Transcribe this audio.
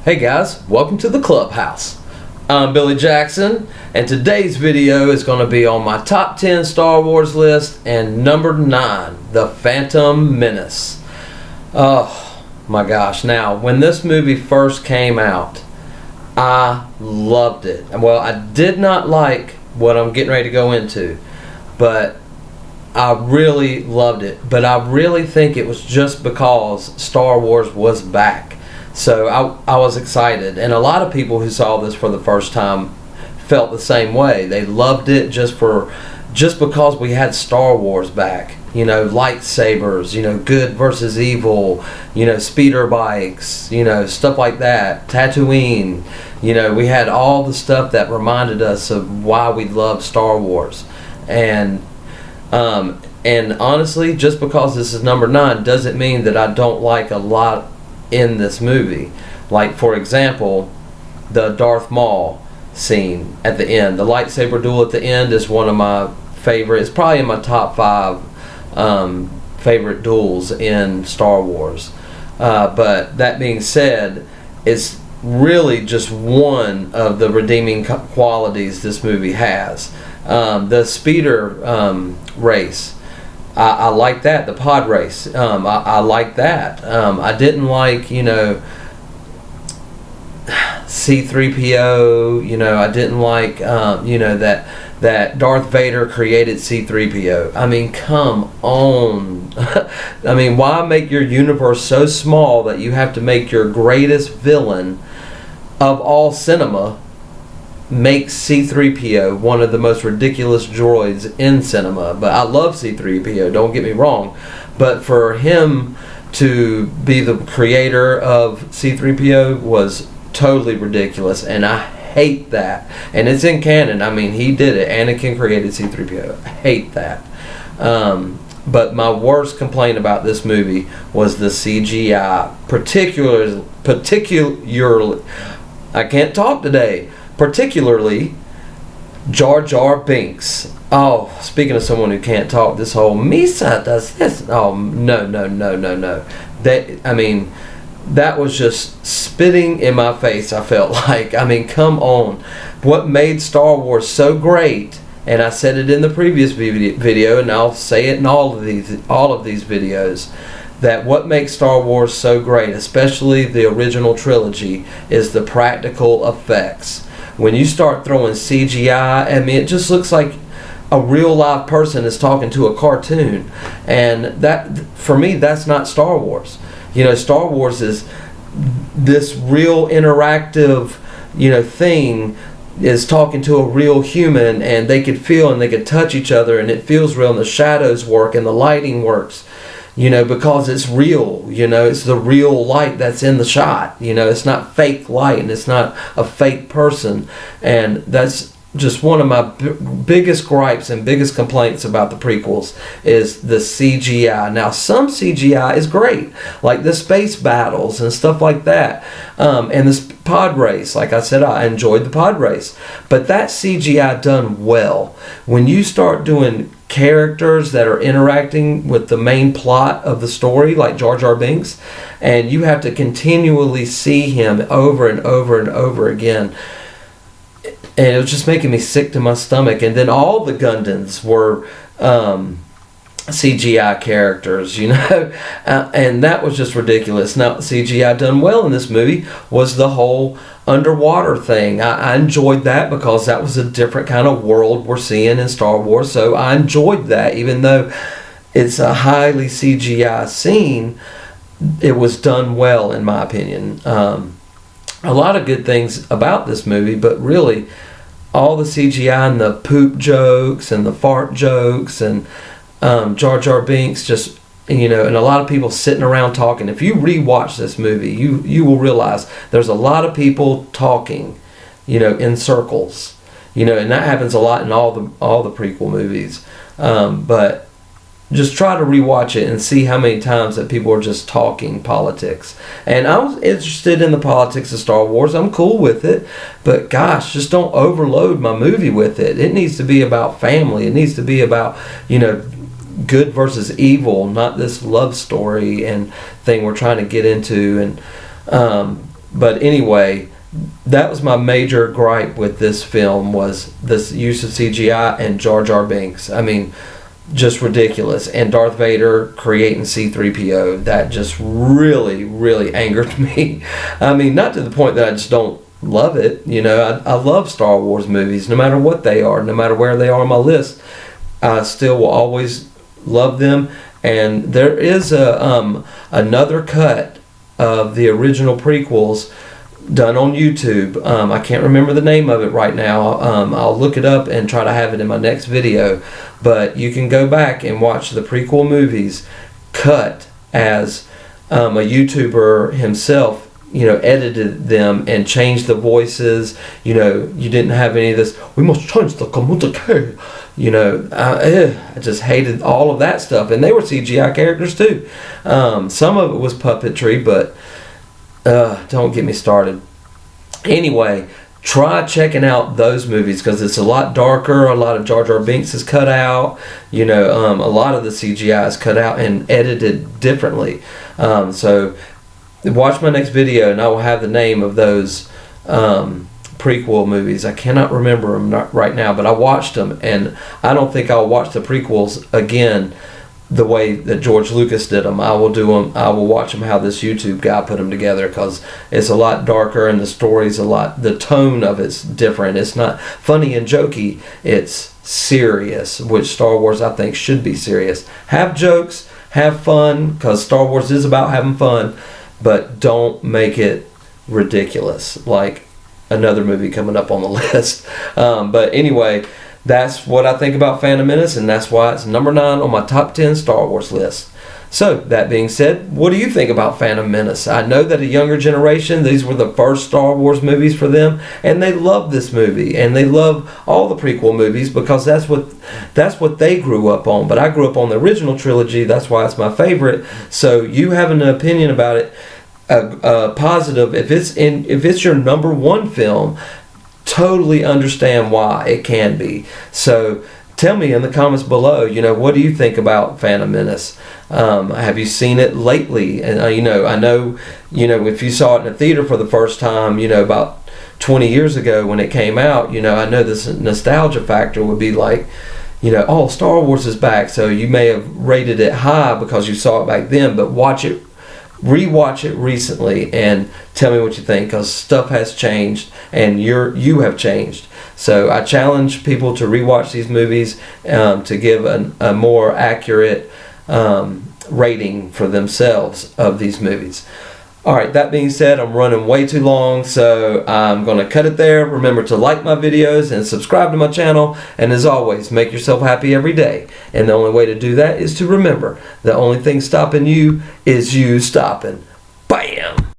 Hey guys, welcome to the clubhouse. I'm Billy Jackson, and today's video is going to be on my top 10 Star Wars list, and number 9, The Phantom Menace. Oh my gosh. Now, when this movie first came out, I loved it. Well, I did not like what I'm getting ready to go into, but I really loved it. But I really think it was just because Star Wars was back. So I was excited, and a lot of people who saw this for the first time felt the same way. They loved it just because we had Star Wars back. You know, lightsabers, good versus evil, speeder bikes, stuff like that. Tatooine, we had all the stuff that reminded us of why we love Star Wars. And honestly, just because this is number 9 doesn't mean that I don't like a lot in this movie. Like, for example, the Darth Maul scene at the end. The lightsaber duel at the end is one of my favorites. It's probably in my top 5 favorite duels in Star Wars. But that being said, it's really just one of the redeeming qualities this movie has. The speeder race, I like that. The pod race, I like that. I didn't like, C-3PO. I didn't like, that Darth Vader created C-3PO. I mean, come on. I mean, why make your universe so small that you have to make your greatest villain of all cinema makes C-3PO one of the most ridiculous droids in cinema? But I love C-3PO, don't get me wrong, but for him to be the creator of C-3PO was totally ridiculous, and I hate that. And it's in canon. I mean, he did it. Anakin created C-3PO. I hate that. But my worst complaint about this movie was the CGI, particularly I can't talk today. Particularly Jar Jar Binks. Oh, speaking of someone who can't talk, this whole Misa does this. Oh, no. That was just spitting in my face, I felt like. I mean, come on. What made Star Wars so great, and I said it in the previous video, and I'll say it in all of these videos, that what makes Star Wars so great, especially the original trilogy, is the practical effects. When you start throwing CGI, I mean, it just looks like a real live person is talking to a cartoon. And that, for me, that's not Star Wars. Star Wars is this real interactive, thing is talking to a real human, and they could feel and they could touch each other, and it feels real, and the shadows work and the lighting works. Because it's real, it's the real light that's in the shot, it's not fake light, and it's not a fake person. And that's just one of my biggest gripes and biggest complaints about the prequels is the CGI. Now, some CGI is great, like the space battles and stuff like that, and this pod race. Like I said, I enjoyed the pod race, but that CGI done well. When you start doing characters that are interacting with the main plot of the story, like Jar Jar Binks, and you have to continually see him over and over and over again, and it was just making me sick to my stomach. And then all the Gundams were CGI characters, and that was just ridiculous. Now, CGI done well in this movie was the whole underwater thing. I enjoyed that because that was a different kind of world we're seeing in Star Wars, so I enjoyed that. Even though it's a highly CGI scene, it was done well, in my opinion. A lot of good things about this movie, but really all the CGI and the poop jokes and the fart jokes and Jar Jar Binks, just, and a lot of people sitting around talking. If you rewatch this movie, you will realize there's a lot of people talking, in circles, and that happens a lot in all the prequel movies. But just try to rewatch it and see how many times that people are just talking politics. And I was interested in the politics of Star Wars. I'm cool with it, but gosh, just don't overload my movie with it. It needs to be about family. It needs to be about, good versus evil, not this love story and thing we're trying to get into. And But anyway, that was my major gripe with this film, was this use of CGI and Jar Jar Binks. I mean, just ridiculous. And Darth Vader creating C-3PO, that just really, really angered me. I mean, not to the point that I just don't love it. You know, I love Star Wars movies, no matter what they are, no matter where they are on my list. I still will always love them. And there is another cut of the original prequels done on YouTube. I can't remember the name of it right now. I'll look it up and try to have it in my next video. But you can go back and watch the prequel movies cut as a YouTuber himself, you know, edited them and changed the voices. You know, you didn't have any of this, we must change the communique. You know, I just hated all of that stuff. And they were CGI characters too. Some of it was puppetry, but don't get me started. Anyway, try checking out those movies, because it's a lot darker. A lot of Jar Jar Binks is cut out. You know, a lot of the CGI is cut out and edited differently. So watch my next video and I will have the name of those prequel movies. I cannot remember them right now, but I watched them, and I don't think I'll watch the prequels again the way that George Lucas did them. I will do them. I will watch them how this YouTube guy put them together, because it's a lot darker and the story's a lot. The tone of it's different. It's not funny and jokey. It's serious, which Star Wars I think should be serious. Have jokes, have fun, because Star Wars is about having fun, but don't make it ridiculous like another movie coming up on the list. But anyway, that's what I think about Phantom Menace, and that's why it's number 9 on my top 10 Star Wars list. So, that being said, what do you think about Phantom Menace? I know that a younger generation, these were the first Star Wars movies for them, and they love this movie, and they love all the prequel movies, because that's what they grew up on. But I grew up on the original trilogy, that's why it's my favorite. So, you having an opinion about it, positive, if it's your number 1 film, totally understand why it can be. So tell me in the comments below, you know, what do you think about Phantom Menace? Have you seen it lately? And I know, you know, if you saw it in a theater for the first time, you know, about 20 years ago when it came out, you know, I know this nostalgia factor would be like, you know, oh, Star Wars is back, so you may have rated it high because you saw it back then, but rewatch it recently and tell me what you think, because stuff has changed and you have changed. So I challenge people to rewatch these movies to give a more accurate rating for themselves of these movies. Alright, that being said, I'm running way too long, so I'm going to cut it there. Remember to like my videos and subscribe to my channel. And as always, make yourself happy every day. And the only way to do that is to remember, the only thing stopping you is you stopping. Bam!